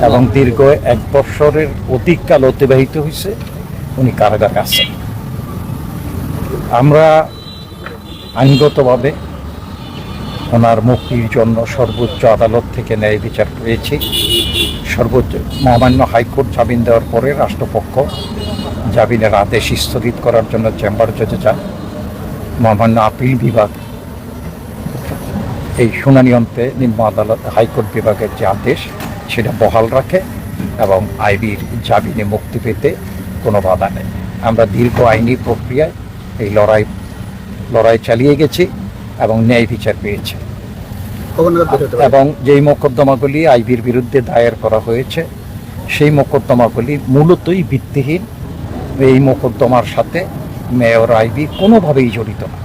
এবং দীর্ঘ 1 বছরের অধিককাল অতিবাহিত হয়েছে উনি কারাগারে আছেন। আমরা আইনগতভাবে ওনার মুক্তির জন্য সর্বোচ্চ আদালত থেকে ন্যায় বিচার পেয়েছি। সর্বোচ্চ মহামান্য হাইকোর্ট জামিন দেওয়ার পরে রাষ্ট্রপক্ষ জামিনের আদেশ স্থগিত করার জন্য চেম্বার জজে যান। মহামান্য আপিল বিভাগ এই শুনানি অন্তে নিম্ন আদালত হাইকোর্ট বিভাগের যে আদেশ সেটা বহাল রাখে এবং আইবির জামিনে মুক্তি পেতে কোনো বাধা নেই। আমরা দীর্ঘ আইনি প্রক্রিয়ায় এই লড়াই চালিয়ে গেছি এবং ন্যায় বিচার পেয়েছি। এবং যেই মোকদ্দমাগুলি আইবির বিরুদ্ধে দায়ের করা হয়েছে সেই মোকদ্দমাগুলি মূলতই ভিত্তিহীন। এই মোকদ্দমার সাথে মেয়র আইবি কোনোভাবেই জড়িত না।